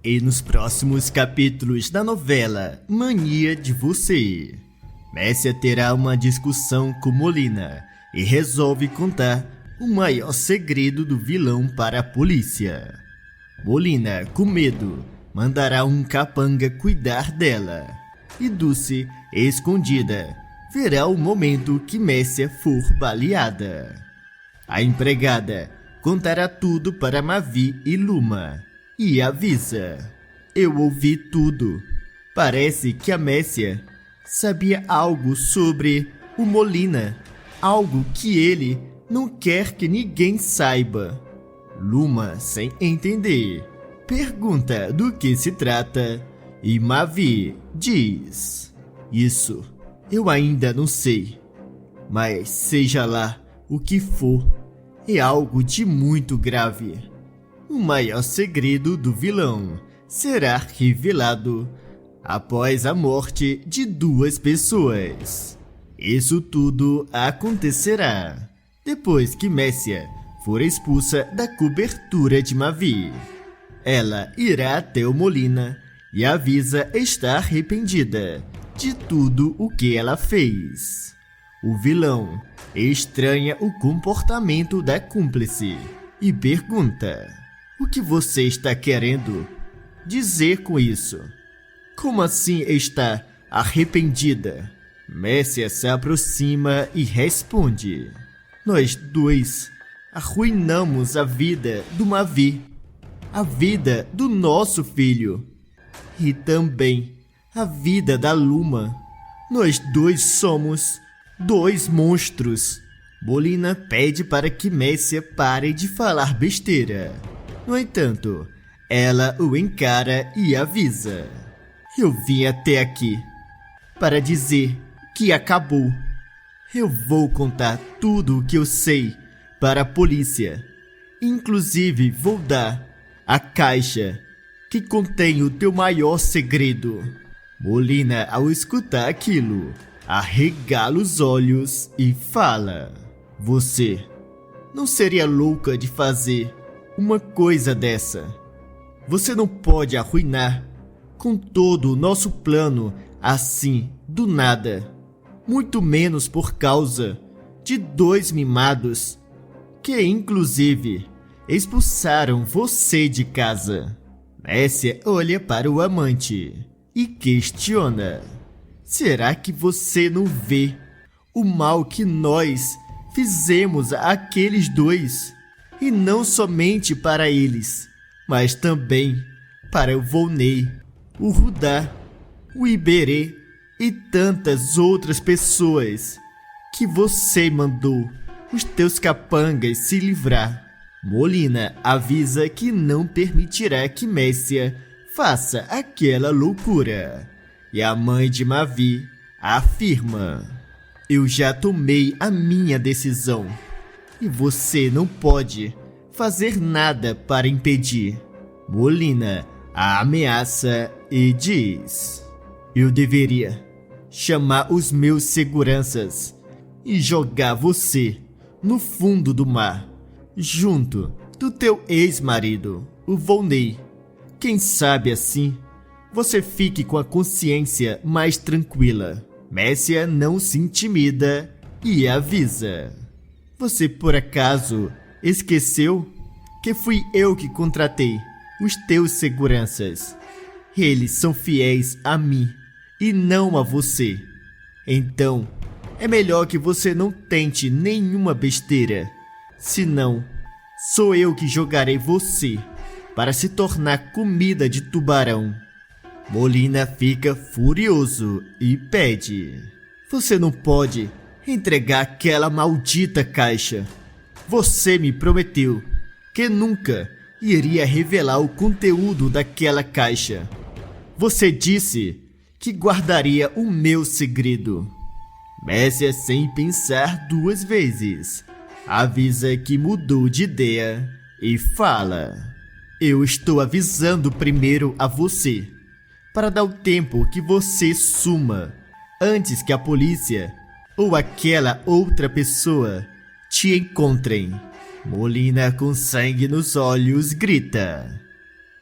E nos próximos capítulos da novela Mania de Você, Messia terá uma discussão com Molina e resolve contar o maior segredo do vilão para a polícia. Molina, com medo, mandará um capanga cuidar dela. E Dulce, escondida, verá o momento que Messia for baleada. A empregada contará tudo para Mavi e Luma e avisa: eu ouvi tudo. Parece que a Messia sabia algo sobre o Molina, algo que ele não quer que ninguém saiba. Luma, sem entender, pergunta do que se trata e Mavi diz: isso eu ainda não sei, mas seja lá o que for, é algo de muito grave. O maior segredo do vilão será revelado após a morte de 2 pessoas. Isso tudo acontecerá depois que Messia for expulsa da cobertura de Mavi. Ela irá até o Molina e avisa estar arrependida de tudo o que ela fez. O vilão estranha o comportamento da cúmplice e pergunta: o que você está querendo dizer com isso? Como assim está arrependida? Messia se aproxima e responde: nós 2 arruinamos a vida do Mavi, a vida do nosso filho e também a vida da Luma. Nós 2 somos 2 monstros. Molina pede para que Messia pare de falar besteira. No entanto, ela o encara e avisa: eu vim até aqui para dizer que acabou. Eu vou contar tudo o que eu sei para a polícia. Inclusive vou dar a caixa que contém o teu maior segredo. Molina, ao escutar aquilo, arregala os olhos e fala: você não seria louca de fazer uma coisa dessa? Você não pode arruinar com todo o nosso plano assim, do nada. Muito menos por causa de 2 mimados que, inclusive, expulsaram você de casa. Messia olha para o amante e questiona: será que você não vê o mal que nós fizemos àqueles 2? E não somente para eles, mas também para o Volney, o Rudá, o Iberê e tantas outras pessoas que você mandou os teus capangas se livrar. Molina avisa que não permitirá que Messia faça aquela loucura. E a mãe de Mavi afirma: eu já tomei a minha decisão e você não pode fazer nada para impedir. Molina a ameaça e diz: eu deveria chamar os meus seguranças e jogar você no fundo do mar, junto do teu ex-marido, o Volney. Quem sabe assim você fique com a consciência mais tranquila. Messia não se intimida e avisa: você por acaso esqueceu que fui eu que contratei os teus seguranças? Eles são fiéis a mim e não a você. Então, é melhor que você não tente nenhuma besteira. Senão, sou eu que jogarei você para se tornar comida de tubarão. Molina fica furioso e pede: você não pode entregar aquela maldita caixa. Você me prometeu que nunca iria revelar o conteúdo daquela caixa. Você disse que guardaria o meu segredo. Messia, sem pensar 2 vezes, avisa que mudou de ideia e fala: eu estou avisando primeiro a você, para dar o tempo que você suma, antes que a polícia ou aquela outra pessoa te encontrem. Molina, com sangue nos olhos, grita: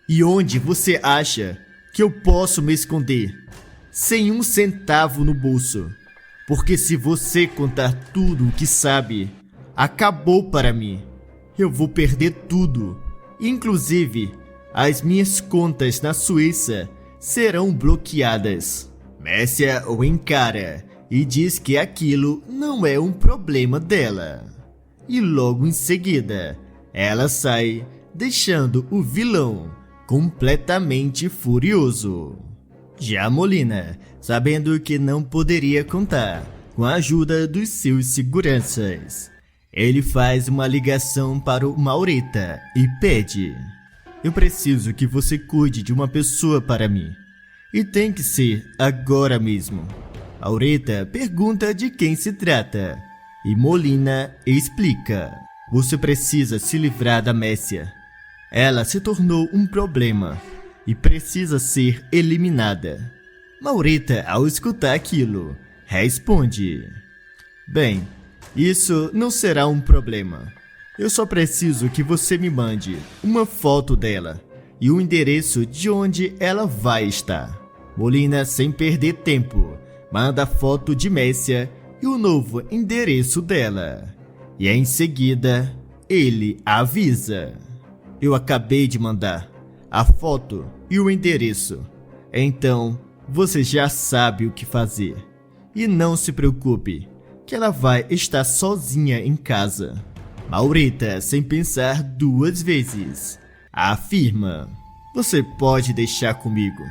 E onde você acha que eu posso me esconder? Sem um centavo no bolso. Porque se você contar tudo o que sabe, acabou para mim. Eu vou perder tudo. Inclusive, as minhas contas na Suíça serão bloqueadas. Messia o encara e diz que aquilo não é um problema dela. E logo em seguida, ela sai, deixando o vilão completamente furioso. Já Molina, sabendo que não poderia contar com a ajuda dos seus seguranças, ele faz uma ligação para o Maurita e pede: eu preciso que você cuide de uma pessoa para mim. E tem que ser agora mesmo. Maurita pergunta de quem se trata. E Molina explica: você precisa se livrar da Messia. Ela se tornou um problema e precisa ser eliminada. Maurita, ao escutar aquilo, responde: bem, isso não será um problema. Eu só preciso que você me mande uma foto dela e o endereço de onde ela vai estar. Molina, sem perder tempo, manda a foto de Messia e o novo endereço dela. E em seguida, ele avisa: eu acabei de mandar a foto e o endereço. Então, você já sabe o que fazer. E não se preocupe, que ela vai estar sozinha em casa. Maurita, sem pensar duas vezes, afirma: você pode deixar comigo,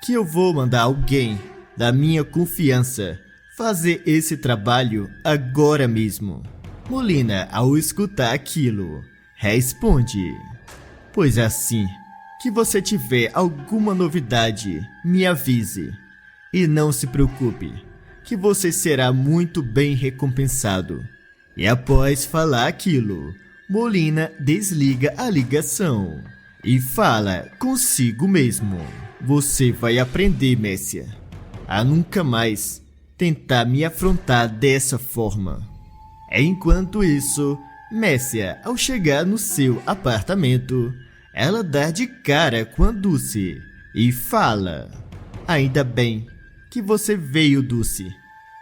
que eu vou mandar alguém da minha confiança fazer esse trabalho agora mesmo. Molina, ao escutar aquilo, responde: pois assim que você tiver alguma novidade, me avise. E não se preocupe, que você será muito bem recompensado. E após falar aquilo, Molina desliga a ligação e fala consigo mesmo: você vai aprender, Messia, a nunca mais tentar me afrontar dessa forma. Enquanto isso, Messia, ao chegar no seu apartamento, ela dá de cara com a Dulce e fala: ainda bem que você veio, Dulce.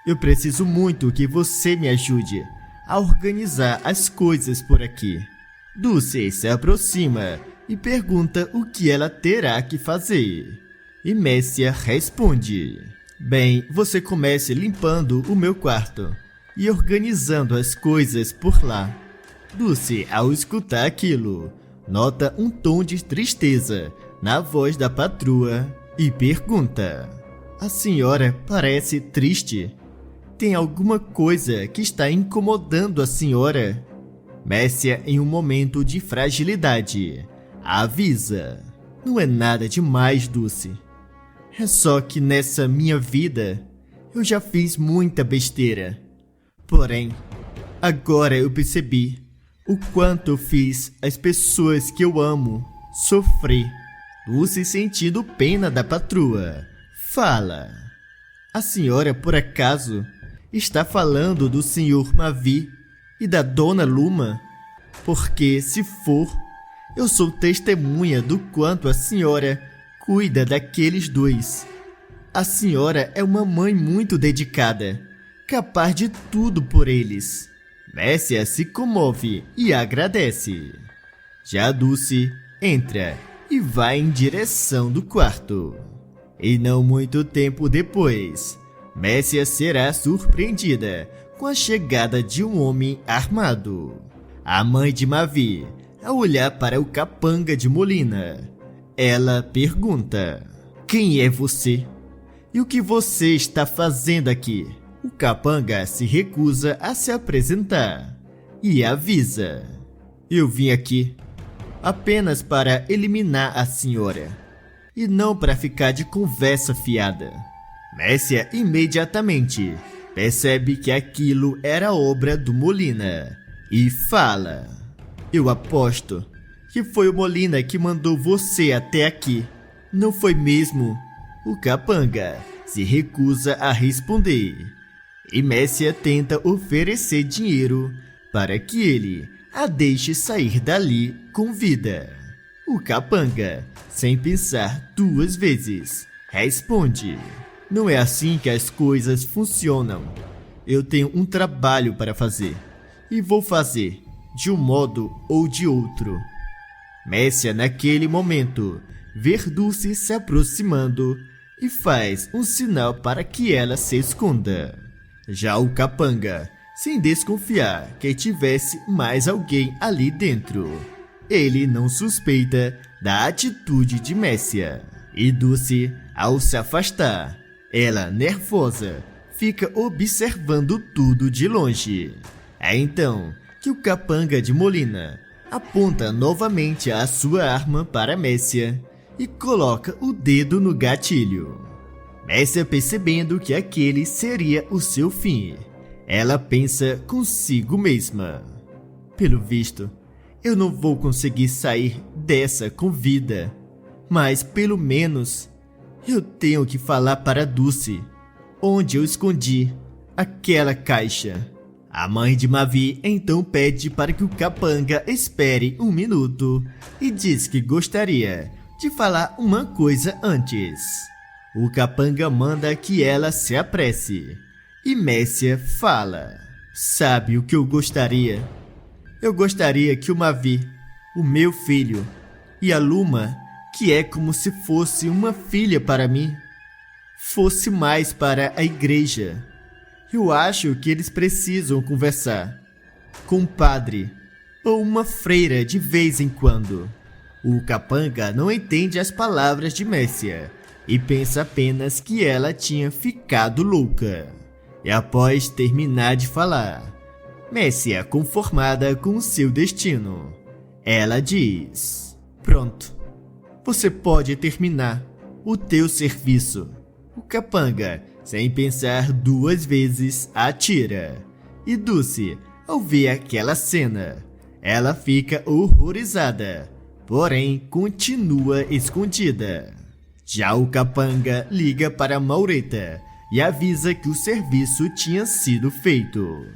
Eu preciso muito que você me ajude a organizar as coisas por aqui. Dulce se aproxima e pergunta o que ela terá que fazer. E Messia responde: bem, você comece limpando o meu quarto e organizando as coisas por lá. Dulce, ao escutar aquilo, nota um tom de tristeza na voz da patroa e pergunta: a senhora parece triste. Tem alguma coisa que está incomodando a senhora? Messia, em um momento de fragilidade, avisa: não é nada demais, Dulce. É só que nessa minha vida eu já fiz muita besteira. Porém, agora eu percebi o quanto eu fiz as pessoas que eu amo sofrer. Dulce, sentindo pena da patroa, fala: a senhora por acaso está falando do Sr. Mavi e da Dona Luma? Porque se for, eu sou testemunha do quanto a senhora cuida daqueles dois. A senhora é uma mãe muito dedicada, capaz de tudo por eles. Messia se comove e agradece. Já Dulce entra e vai em direção do quarto. E não muito tempo depois, Messia será surpreendida com a chegada de um homem armado. A mãe de Mavi, ao olhar para o capanga de Molina, ela pergunta: quem é você? E o que você está fazendo aqui? O capanga se recusa a se apresentar e avisa: eu vim aqui apenas para eliminar a senhora e não para ficar de conversa fiada. Messia imediatamente percebe que aquilo era obra do Molina e fala: eu aposto que foi o Molina que mandou você até aqui, não foi mesmo? O capanga se recusa a responder e Messia tenta oferecer dinheiro para que ele a deixe sair dali com vida. O capanga, sem pensar 2 vezes, responde: não é assim que as coisas funcionam. Eu tenho um trabalho para fazer e vou fazer de um modo ou de outro. Messia, naquele momento, vê Dulce se aproximando e faz um sinal para que ela se esconda. Já o capanga, sem desconfiar que tivesse mais alguém ali dentro, ele não suspeita da atitude de Messia. E Dulce, ao se afastar, ela, nervosa, fica observando tudo de longe. É então que o capanga de Molina aponta novamente a sua arma para Messia e coloca o dedo no gatilho. Messia, percebendo que aquele seria o seu fim, ela pensa consigo mesma: pelo visto, eu não vou conseguir sair dessa com vida, mas pelo menos eu tenho que falar para Dulce onde eu escondi aquela caixa. A mãe de Mavi então pede para que o capanga espere 1 minuto e diz que gostaria de falar uma coisa antes. O capanga manda que ela se apresse e Messia fala: sabe o que eu gostaria? Eu gostaria que o Mavi, o meu filho, e a Luma, que é como se fosse uma filha para mim, fosse mais para a igreja. Eu acho que eles precisam conversar com um padre ou uma freira de vez em quando. O capanga não entende as palavras de Messia e pensa apenas que ela tinha ficado louca. E após terminar de falar, Messia, conformada com o seu destino, ela diz: pronto, você pode terminar o teu serviço. O capanga, sem pensar 2 vezes, atira. E Dulce, ao ver aquela cena, ela fica horrorizada, porém continua escondida. Já o capanga liga para Maureta e avisa que o serviço tinha sido feito.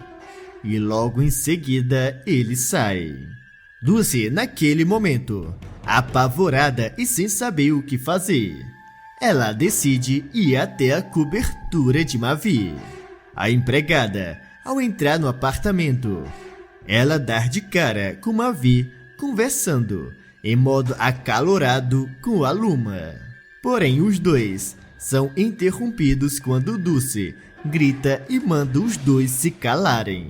E logo em seguida ele sai. Dulce, naquele momento, apavorada e sem saber o que fazer, ela decide ir até a cobertura de Mavi. A empregada, ao entrar no apartamento, ela dá de cara com Mavi conversando em modo acalorado com a Luma. Porém, os dois são interrompidos quando Dulce grita e manda os dois se calarem.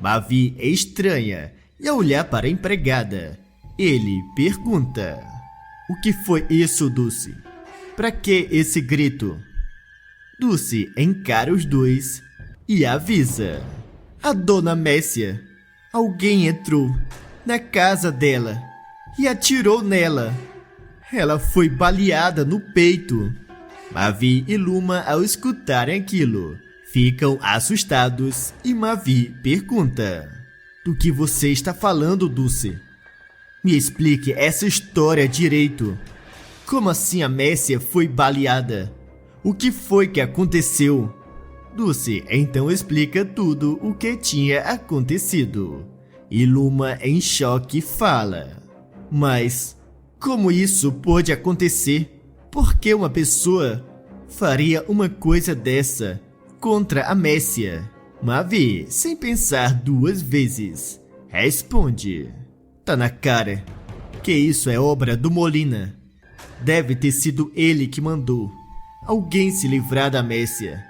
Mavi é estranha e, ao olhar para a empregada, ele pergunta: o que foi isso, Dulce? Pra que esse grito? Dulce encara os dois e avisa: a dona Messia, alguém entrou na casa dela e atirou nela. Ela foi baleada no peito. Mavi e Luma, ao escutarem aquilo, ficam assustados e Mavi pergunta: do que você está falando, Dulce? Me explique essa história direito. Como assim a Messia foi baleada? O que foi que aconteceu? Dulce então explica tudo o que tinha acontecido. E Luma, em choque, fala: mas como isso pôde acontecer? Por que uma pessoa faria uma coisa dessa contra a Messia? Mavi, sem pensar 2 vezes, responde: tá na cara que isso é obra do Molina. Deve ter sido ele que mandou alguém se livrar da Messia,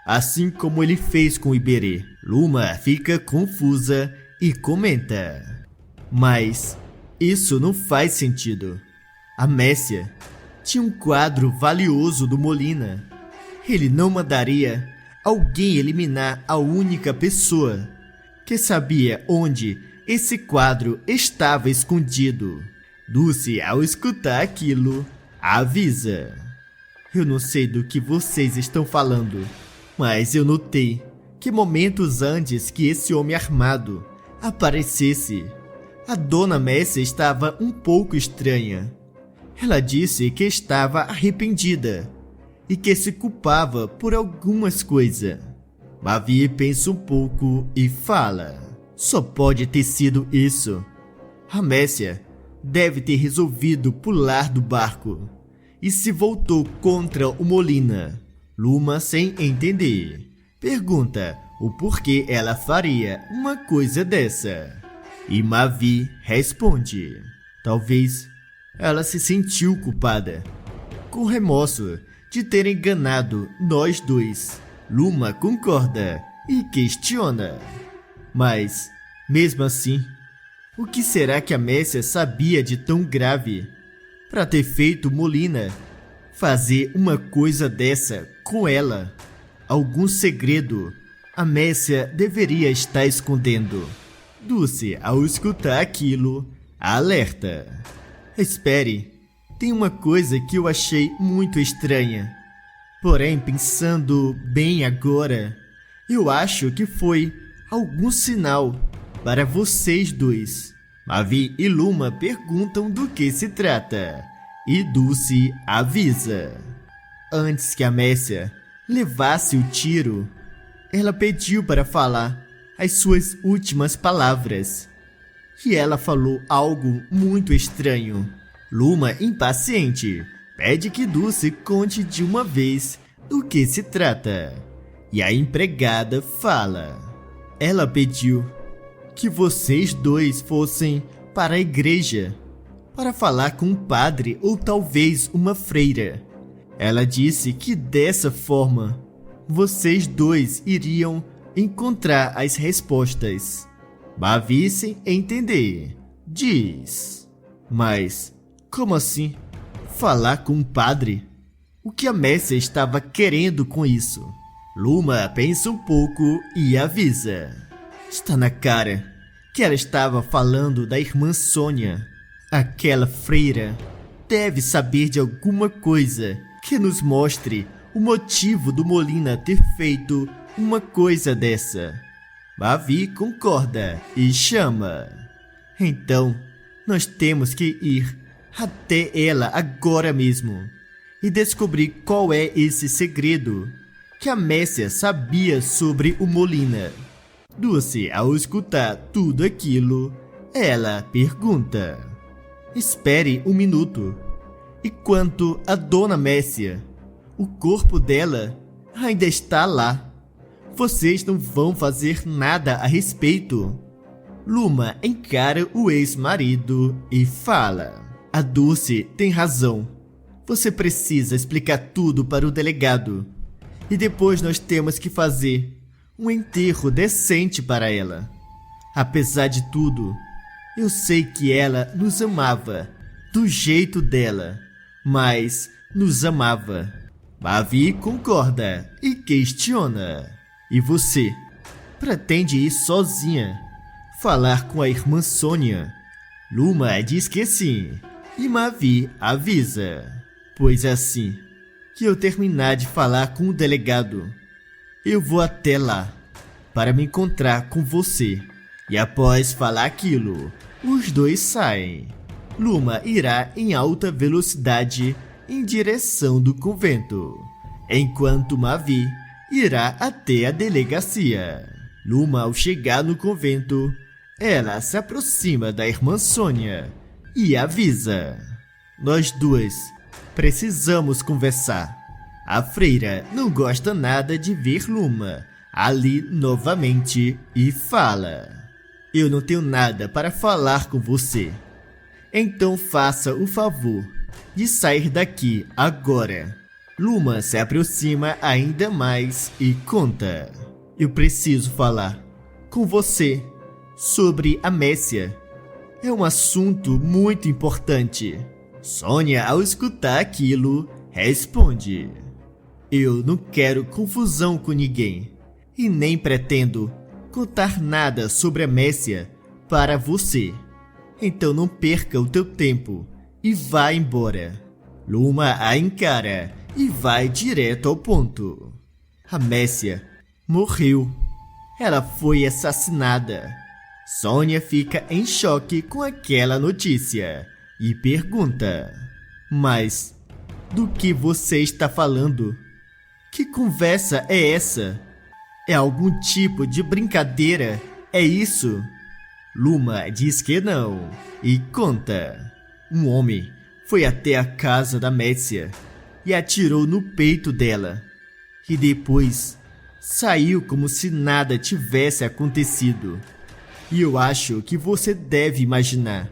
assim como ele fez com Iberê. Luma fica confusa e comenta: mas isso não faz sentido. A Messia tinha um quadro valioso do Molina. Ele não mandaria alguém eliminar a única pessoa que sabia onde esse quadro estava escondido. Dulce, ao escutar aquilo, avisa: eu não sei do que vocês estão falando, mas eu notei que momentos antes que esse homem armado aparecesse, a dona Messia estava um pouco estranha. Ela disse que estava arrependida e que se culpava por algumas coisas. Mavi pensa um pouco e fala: só pode ter sido isso. A Messia deve ter resolvido pular do barco e se voltou contra o Molina. Luma, sem entender, pergunta o porquê ela faria uma coisa dessa. E Mavi responde: talvez ela se sentiu culpada, com remorso de ter enganado nós dois. Luma concorda e questiona: mas, mesmo assim, o que será que a Messia sabia de tão grave para ter feito Molina fazer uma coisa dessa com ela? Algum segredo a Messia deveria estar escondendo. Dulce, ao escutar aquilo, alerta: espere, tem uma coisa que eu achei muito estranha. Porém, pensando bem agora, eu acho que foi algum sinal para vocês dois. Mavi e Luma perguntam do que se trata, e Dulce avisa. Antes que a Messia levasse o tiro, ela pediu para falar as suas últimas palavras. E ela falou algo muito estranho. Luma, impaciente, pede que Dulce conte de uma vez do que se trata. E a empregada fala: ela pediu que vocês dois fossem para a igreja para falar com um padre ou talvez uma freira. Ela disse que dessa forma vocês dois iriam encontrar as respostas. Mavi, sem entender, diz: mas como assim? Falar com um padre? O que a Messia estava querendo com isso? Luma pensa um pouco e avisa: está na cara que ela estava falando da irmã Sônia. Aquela freira deve saber de alguma coisa que nos mostre o motivo do Molina ter feito uma coisa dessa. Mavi concorda e chama: então, nós temos que ir até ela agora mesmo e descobrir qual é esse segredo que a Messia sabia sobre o Molina. Dulce, ao escutar tudo aquilo, ela pergunta: espere um minuto. E quanto a Dona Messia, o corpo dela ainda está lá. Vocês não vão fazer nada a respeito? Luma encara o ex-marido e fala: a Dulce tem razão. Você precisa explicar tudo para o delegado. E depois nós temos que fazer um enterro decente para ela. Apesar de tudo, eu sei que ela nos amava do jeito dela, mas nos amava. Mavi concorda e questiona: e você pretende ir sozinha falar com a irmã Sônia? Luma diz que sim, e Mavi avisa: pois assim que eu terminar de falar com o delegado, eu vou até lá para me encontrar com você. E após falar aquilo, os dois saem. Luma irá em alta velocidade em direção do convento, enquanto Mavi irá até a delegacia. Luma, ao chegar no convento, ela se aproxima da irmã Sônia e avisa: nós duas precisamos conversar. A freira não gosta nada de ver Luma ali novamente e fala: eu não tenho nada para falar com você. Então faça o favor de sair daqui agora. Luma se aproxima ainda mais e conta: eu preciso falar com você sobre a Messia. É um assunto muito importante. Sônia, ao escutar aquilo, responde: eu não quero confusão com ninguém e nem pretendo contar nada sobre a Messia para você. Então não perca o teu tempo e vá embora. Luma a encara e vai direto ao ponto. A Messia morreu. Ela foi assassinada. Sônia fica em choque com aquela notícia e pergunta: mas do que você está falando? Que conversa é essa? É algum tipo de brincadeira? É isso? Luma diz que não e conta: Um homem foi até a casa da Messia e atirou no peito dela. E depois saiu como se nada tivesse acontecido. E eu acho que você deve imaginar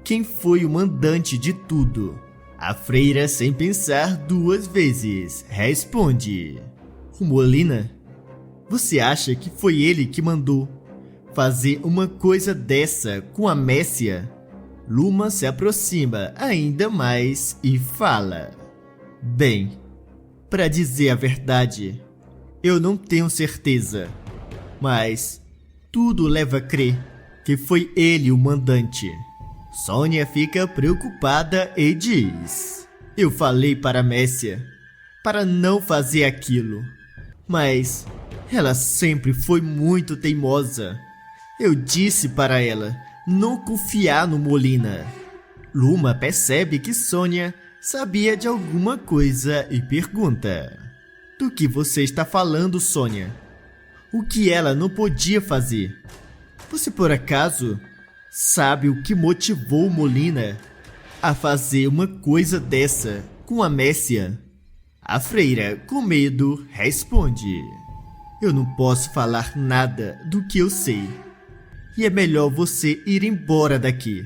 quem foi o mandante de tudo. A freira, sem pensar duas vezes, responde: o Molina? Você acha que foi ele que mandou fazer uma coisa dessa com a Messia? Luma se aproxima ainda mais e fala: bem, para dizer a verdade, eu não tenho certeza, mas tudo leva a crer que foi ele o mandante. Sônia fica preocupada e diz: eu falei para a Messia para não fazer aquilo, mas ela sempre foi muito teimosa. Eu disse para ela não confiar no Molina. Luma percebe que Sônia sabia de alguma coisa e pergunta: do que você está falando, Sônia? O que ela não podia fazer? Você por acaso sabe o que motivou o Molina a fazer uma coisa dessa com a Messia? A freira, com medo, responde: eu não posso falar nada do que eu sei. E é melhor você ir embora daqui,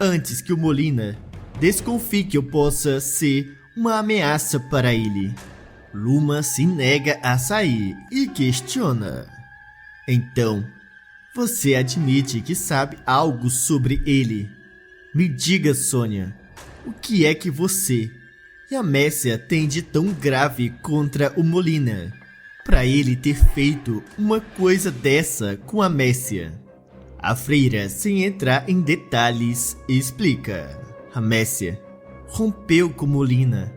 antes que o Molina desconfie que eu possa ser uma ameaça para ele. Luma se nega a sair e questiona: então, você admite que sabe algo sobre ele? Me diga, Sônia, o que é que você e a Messia têm de tão grave contra o Molina para ele ter feito uma coisa dessa com a Messia? A freira, sem entrar em detalhes, explica: a Messia rompeu com Molina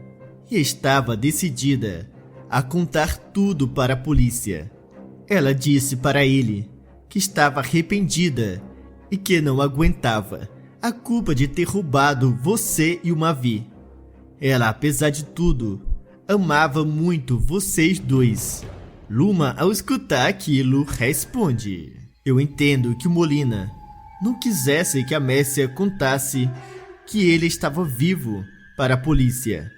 e estava decidida a contar tudo para a polícia. Ela disse para ele que estava arrependida e que não aguentava a culpa de ter roubado você e o Mavi. Ela, apesar de tudo, amava muito vocês dois. Luma, ao escutar aquilo, responde: eu entendo que o Molina não quisesse que a Messia contasse que ele estava vivo para a polícia,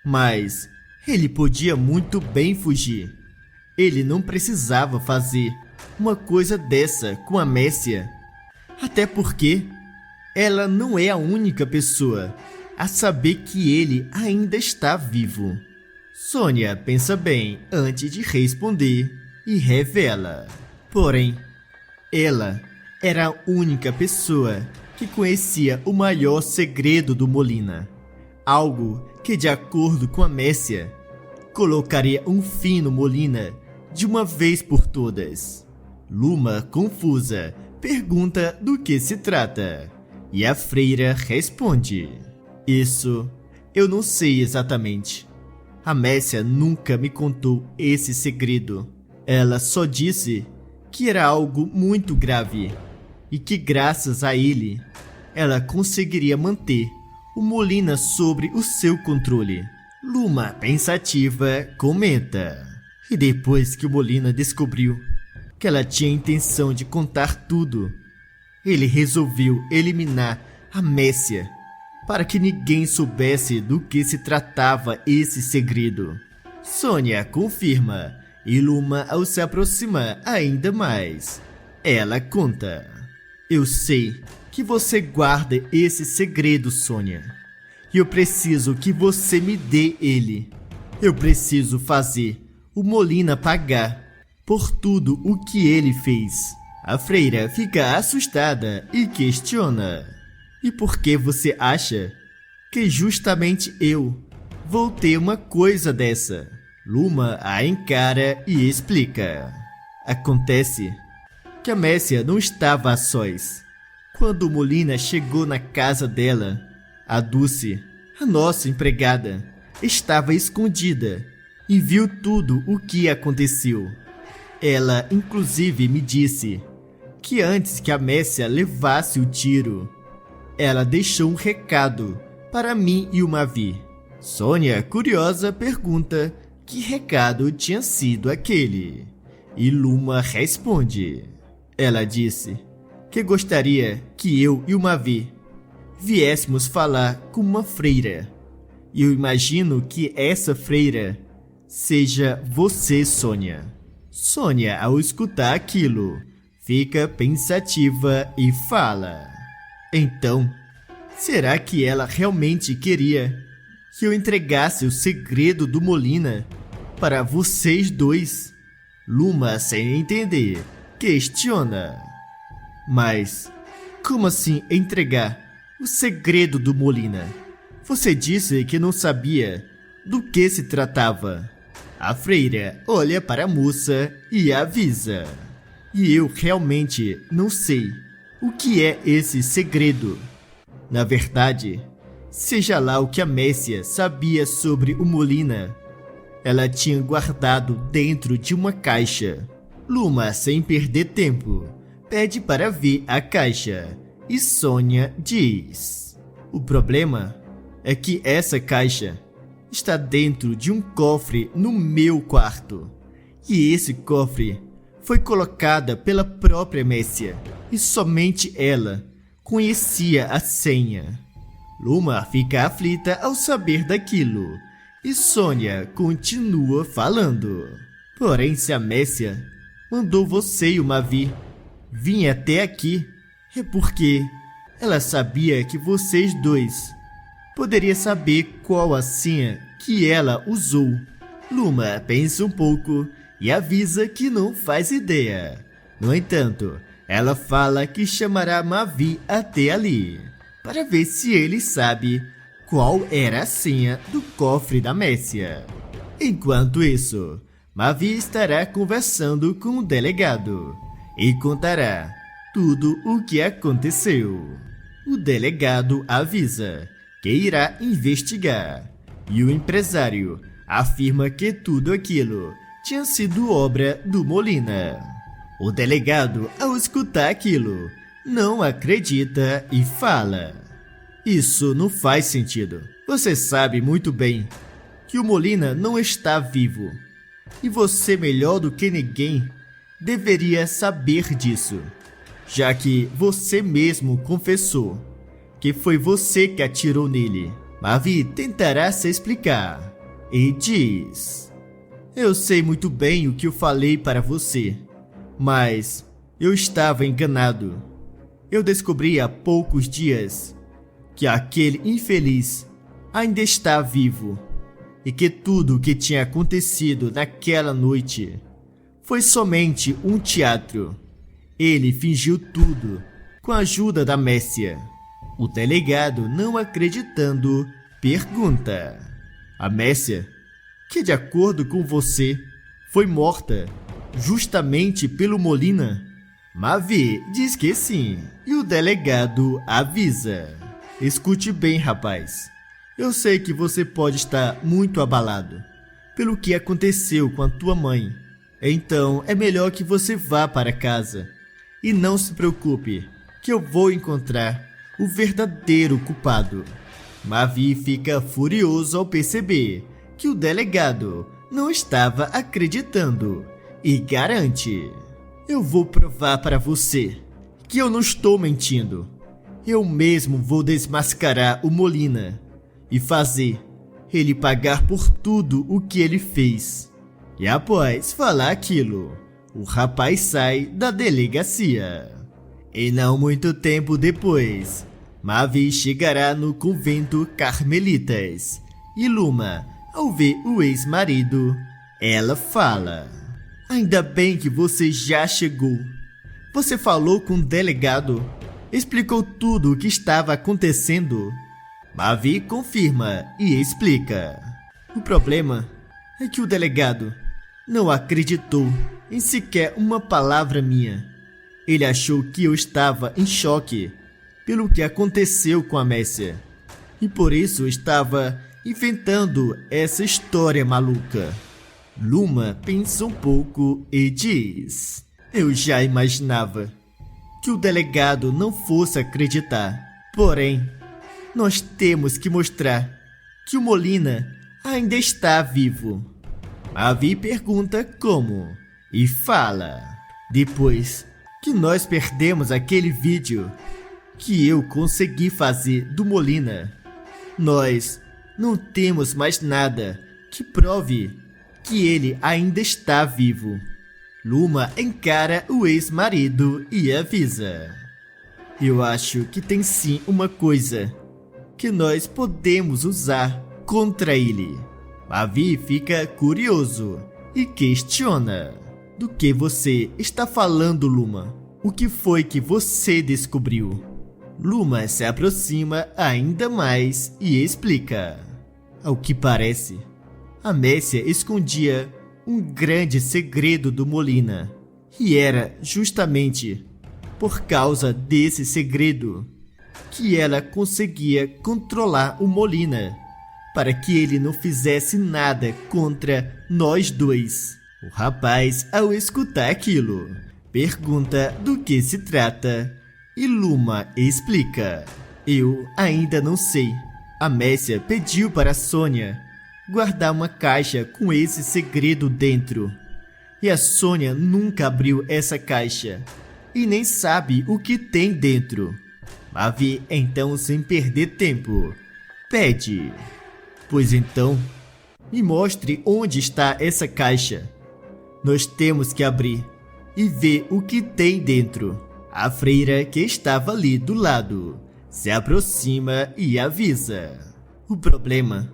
mas ele podia muito bem fugir. Ele não precisava fazer uma coisa dessa com a Messia, até porque ela não é a única pessoa a saber que ele ainda está vivo. Sônia pensa bem antes de responder e revela: porém, ela era a única pessoa que conhecia o maior segredo do Molina, algo que, de acordo com a Messia, colocaria um fim no Molina de uma vez por todas. Luma, confusa, pergunta do que se trata, e a freira responde: isso eu não sei exatamente. A Messia nunca me contou esse segredo. Ela só disse que era algo muito grave e que, graças a ele, ela conseguiria manter o Molina sobre o seu controle. Luma, pensativa, comenta: e depois que o Molina descobriu que ela tinha a intenção de contar tudo, ele resolveu eliminar a Messia para que ninguém soubesse do que se tratava esse segredo. Sônia confirma e Luma, ao se aproximar ainda mais, ela conta: eu sei que você guarda esse segredo, Sônia, e eu preciso que você me dê ele. Eu preciso fazer o Molina pagar por tudo o que ele fez. A freira fica assustada e questiona: e por que você acha que justamente eu vou ter uma coisa dessa? Luma a encara e explica: acontece que a Messia não estava a sós. Quando Molina chegou na casa dela, a Dulce, a nossa empregada, estava escondida e viu tudo o que aconteceu. Ela, inclusive, me disse que antes que a Messia levasse o tiro, ela deixou um recado para mim e o Mavi. Sônia, curiosa, pergunta que recado tinha sido aquele. E Luma responde: ela disse que gostaria que eu e o Mavi viéssemos falar com uma freira. E eu imagino que essa freira seja você, Sônia. Sônia, ao escutar aquilo, fica pensativa e fala: então, será que ela realmente queria que eu entregasse o segredo do Molina para vocês dois? Luma, sem entender, questiona: mas como assim entregar o segredo do Molina? Você disse que não sabia do que se tratava. A freira olha para a moça e avisa: e eu realmente não sei o que é esse segredo. Na verdade, seja lá o que a Messia sabia sobre o Molina, ela tinha guardado dentro de uma caixa. Luma, sem perder tempo, pede para ver a caixa e Sônia diz: o problema é que essa caixa está dentro de um cofre no meu quarto. E esse cofre foi colocada pela própria Messia e somente ela conhecia a senha. Luma fica aflita ao saber daquilo e Sônia continua falando: porém, se a Messia mandou você e o Mavi vir até aqui, é porque ela sabia que vocês dois poderiam saber qual a senha que ela usou. Luma pensa um pouco e avisa que não faz ideia. No entanto, ela fala que chamará Mavi até ali, para ver se ele sabe qual era a senha do cofre da Messia. Enquanto isso, Mavi estará conversando com o delegado e contará tudo o que aconteceu. O delegado avisa que irá investigar, e o empresário afirma que tudo aquilo tinha sido obra do Molina. O delegado, ao escutar aquilo, não acredita e fala: isso não faz sentido. Você sabe muito bem que o Molina não está vivo, e você, melhor do que ninguém, deveria saber disso, já que você mesmo confessou que foi você que atirou nele. Mavi tentará se explicar e diz: eu sei muito bem o que eu falei para você, mas eu estava enganado. Eu descobri há poucos dias que aquele infeliz ainda está vivo e que tudo o que tinha acontecido naquela noite foi somente um teatro. Ele fingiu tudo com a ajuda da Messia. O delegado, não acreditando, pergunta: a Messia, que de acordo com você foi morta justamente pelo Molina? Mavi diz que sim, e o delegado avisa: escute bem, rapaz. Eu sei que você pode estar muito abalado pelo que aconteceu com a tua mãe. Então é melhor que você vá para casa e não se preocupe, que eu vou encontrar o verdadeiro culpado. Mavi fica furioso ao perceber que o delegado não estava acreditando e garante: eu vou provar para você que eu não estou mentindo. Eu mesmo vou desmascarar o Molina e fazer ele pagar por tudo o que ele fez. E após falar aquilo, o rapaz sai da delegacia. E não muito tempo depois, Mavi chegará no convento Carmelitas. E Luma, ao ver o ex-marido, ela fala: ainda bem que você já chegou. Você falou com o delegado? Explicou tudo o que estava acontecendo? Mavi confirma e explica: o problema é que o delegado não acreditou em sequer uma palavra minha. Ele achou que eu estava em choque pelo que aconteceu com a Messia e por isso estava inventando essa história maluca. Luma pensa um pouco e diz: eu já imaginava que o delegado não fosse acreditar. Porém, nós temos que mostrar que o Molina ainda está vivo. Mavi pergunta como e fala: depois que nós perdemos aquele vídeo que eu consegui fazer do Molina. Nós não temos mais nada que prove que ele ainda está vivo. Luma encara o ex-marido e avisa: eu acho que tem sim uma coisa que nós podemos usar contra ele. Mavi fica curioso e questiona: do que você está falando, Luma? O que foi que você descobriu? Luma se aproxima ainda mais e explica: ao que parece, a Messia escondia um grande segredo do Molina, e era justamente por causa desse segredo que ela conseguia controlar o Molina, para que ele não fizesse nada contra nós dois. O rapaz, ao escutar aquilo, pergunta do que se trata, e Luma explica: eu ainda não sei. A Messia pediu para Sônia guardar uma caixa com esse segredo dentro, e a Sônia nunca abriu essa caixa e nem sabe o que tem dentro. Mavi, então, sem perder tempo, pede: pois então, me mostre onde está essa caixa. Nós temos que abrir e ver o que tem dentro. A freira, que estava ali do lado, se aproxima e avisa: o problema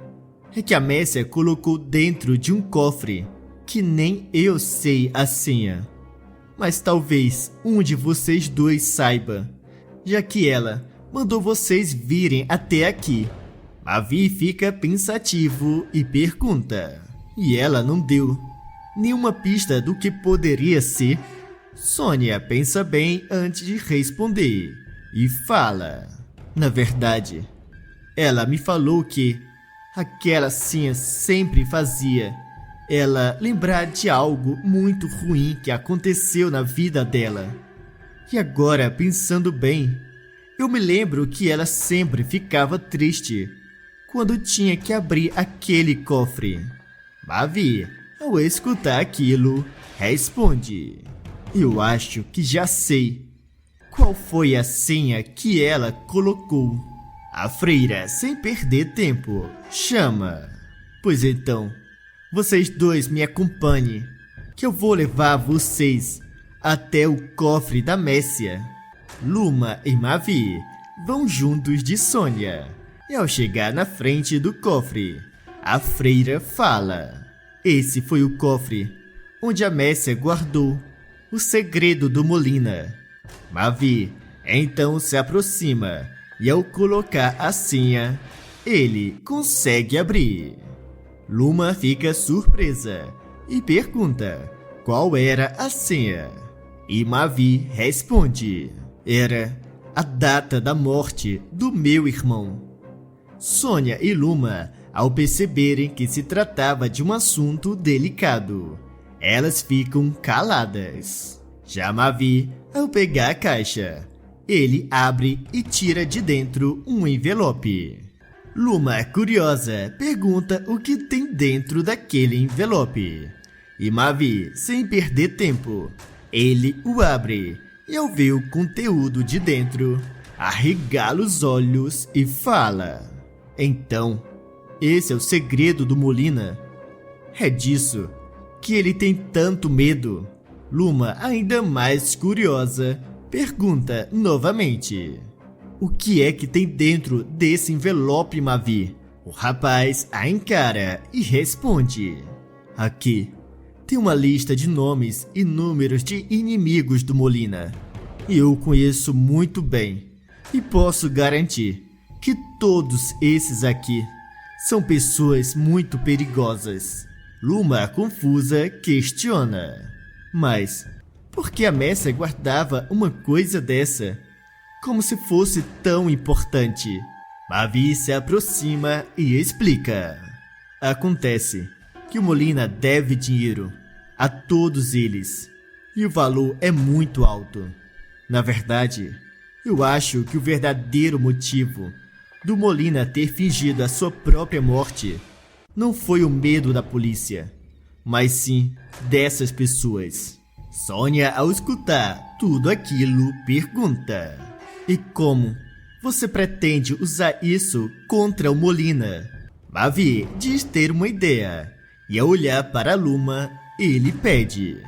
é que a Messia colocou dentro de um cofre que nem eu sei a senha. Mas talvez um de vocês dois saiba, já que ela mandou vocês virem até aqui. Mavi fica pensativo e pergunta: e ela não deu nenhuma pista do que poderia ser? Sônia pensa bem antes de responder e fala: na verdade, ela me falou que aquela senha sempre fazia ela lembrar de algo muito ruim que aconteceu na vida dela. E agora, pensando bem, eu me lembro que ela sempre ficava triste quando tinha que abrir aquele cofre. Mavi, ao escutar aquilo, responde: eu acho que já sei qual foi a senha que ela colocou. A freira, sem perder tempo, chama: pois então, vocês dois me acompanhem, que eu vou levar vocês até o cofre da Messia. Luma e Mavi vão juntos de Sônia, e ao chegar na frente do cofre, a freira fala: esse foi o cofre onde a Messia guardou o segredo do Molina. Mavi então se aproxima e, ao colocar a senha, ele consegue abrir. Luma fica surpresa e pergunta qual era a senha. E Mavi responde: era a data da morte do meu irmão. Sônia e Luma, ao perceberem que se tratava de um assunto delicado, elas ficam caladas. Já Mavi, ao pegar a caixa, ele abre e tira de dentro um envelope. Luma, curiosa, pergunta o que tem dentro daquele envelope. E Mavi, sem perder tempo, ele o abre e, ao ver o conteúdo de dentro, arregala os olhos e fala: então, esse é o segredo do Molina? É disso que ele tem tanto medo? Luma, ainda mais curiosa, pergunta novamente: o que é que tem dentro desse envelope, Mavi? O rapaz a encara e responde: aqui tem uma lista de nomes e números de inimigos do Molina. Eu conheço muito bem e posso garantir que todos esses aqui são pessoas muito perigosas. Luma, confusa, questiona: mas por que a Messia guardava uma coisa dessa como se fosse tão importante? Mavi se aproxima e explica: acontece que o Molina deve dinheiro a todos eles, e o valor é muito alto. Na verdade, eu acho que o verdadeiro motivo do Molina ter fingido a sua própria morte não foi o medo da polícia, mas sim dessas pessoas. Sônia, ao escutar tudo aquilo, pergunta: E como você pretende usar isso contra o Molina? Mavi diz ter uma ideia, e ao olhar para Luma, ele pede: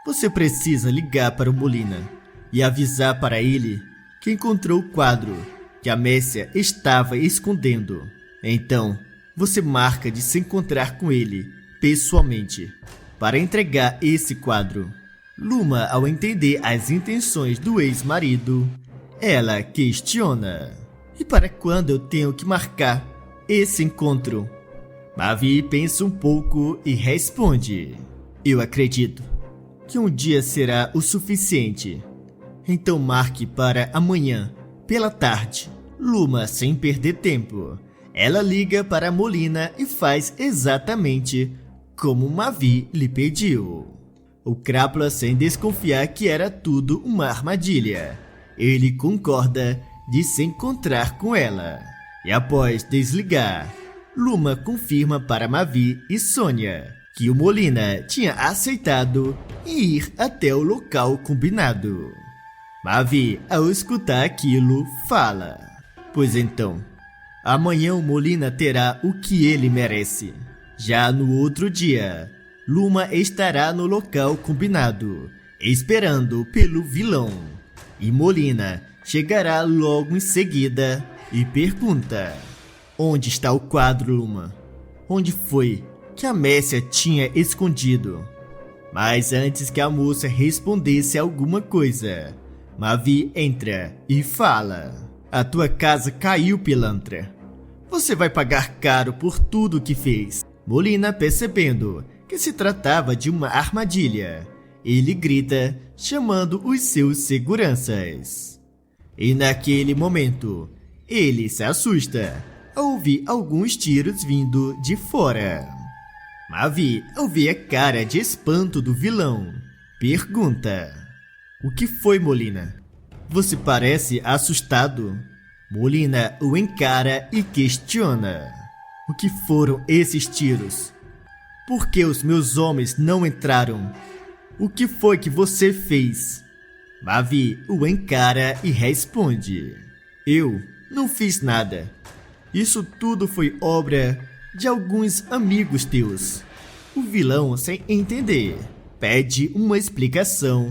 você precisa ligar para o Molina e avisar para ele que encontrou o quadro que a Messia estava escondendo. Então, você marca de se encontrar com ele pessoalmente para entregar esse quadro. Luma, ao entender as intenções do ex-marido, ela questiona: e para quando eu tenho que marcar esse encontro? Mavi pensa um pouco e responde: eu acredito que um dia será o suficiente. Então marque para amanhã, pela tarde. Luma, sem perder tempo, ela liga para Molina e faz exatamente como Mavi lhe pediu. O Crápula, sem desconfiar que era tudo uma armadilha, ele concorda de se encontrar com ela. E após desligar, Luma confirma para Mavi e Sônia que o Molina tinha aceitado ir até o local combinado. Mavi, ao escutar aquilo, fala: pois então, amanhã o Molina terá o que ele merece. Já no outro dia, Luma estará no local combinado, esperando pelo vilão. E Molina chegará logo em seguida e pergunta: onde está o quadro, Luma? Onde foi que a Messia tinha escondido? Mas antes que a moça respondesse alguma coisa, Mavi entra e fala: a tua casa caiu, pilantra. Você vai pagar caro por tudo que fez. Molina, percebendo que se tratava de uma armadilha, ele grita, chamando os seus seguranças. E naquele momento, ele se assusta ao ouvir alguns tiros vindo de fora. Mavi, ao ver a cara de espanto do vilão, pergunta: o que foi, Molina? Você parece assustado. Molina o encara e questiona: o que foram esses tiros? Por que os meus homens não entraram? O que foi que você fez? Mavi o encara e responde: eu não fiz nada. Isso tudo foi obra de alguns amigos teus. O vilão, sem entender, pede uma explicação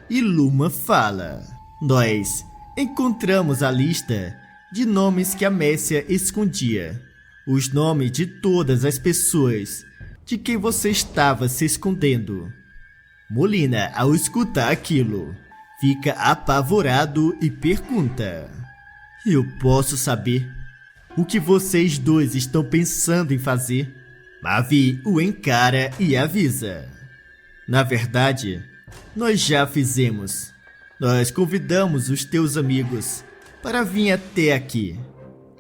e Luma fala: nós encontramos a lista de nomes que a Messia escondia. Os nomes de todas as pessoas de quem você estava se escondendo. Molina, ao escutar aquilo, fica apavorado e pergunta: eu posso saber o que vocês dois estão pensando em fazer? Mavi o encara e avisa: na verdade, nós já fizemos. Nós convidamos os teus amigos para vir até aqui.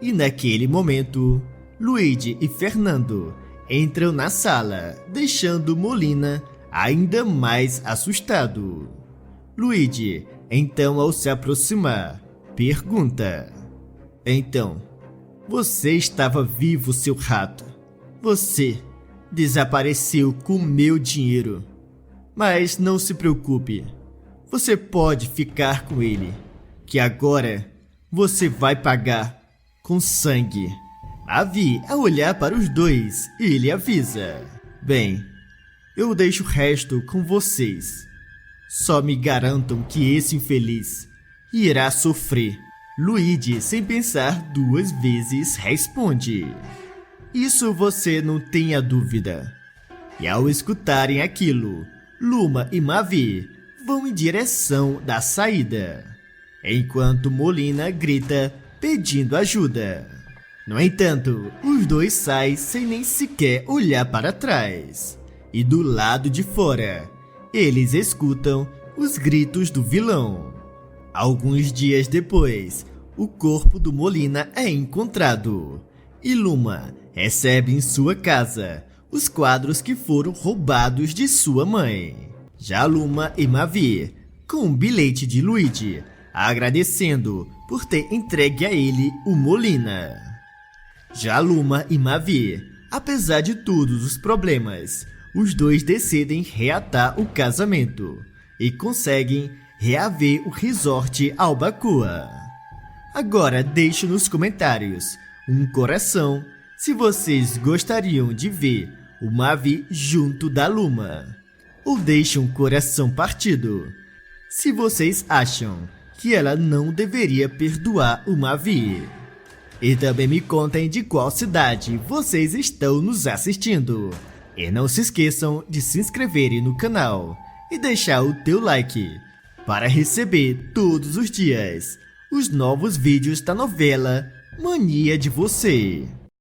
E naquele momento, Luigi e Fernando entram na sala, deixando Molina ainda mais assustado. Luigi, então, ao se aproximar, pergunta: então, você estava vivo, seu rato? Você desapareceu com meu dinheiro. Mas não se preocupe, você pode ficar com ele, que agora você vai pagar com sangue. Mavi, ao olhar para os dois, ele avisa: bem, eu deixo o resto com vocês. Só me garantam que esse infeliz irá sofrer. Luigi, sem pensar duas vezes, responde: isso você não tenha dúvida. E ao escutarem aquilo, Luma e Mavi vão em direção da saída, enquanto Molina grita pedindo ajuda. No entanto, os dois saem sem nem sequer olhar para trás. E do lado de fora, eles escutam os gritos do vilão. Alguns dias depois, o corpo do Molina é encontrado. E Luma recebe em sua casa os quadros que foram roubados de sua mãe. Já Luma e Mavi, com um bilhete de Luigi, agradecendo por ter entregue a ele o Molina. Já Luma e Mavi, apesar de todos os problemas, os dois decidem reatar o casamento e conseguem reaver o resort Albacoa. Agora deixe nos comentários um coração se vocês gostariam de ver o Mavi junto da Luma. Ou deixe um coração partido se vocês acham que ela não deveria perdoar o Mavi. E também me contem de qual cidade vocês estão nos assistindo. E não se esqueçam de se inscreverem no canal e deixar o teu like para receber todos os dias os novos vídeos da novela Mania de Você.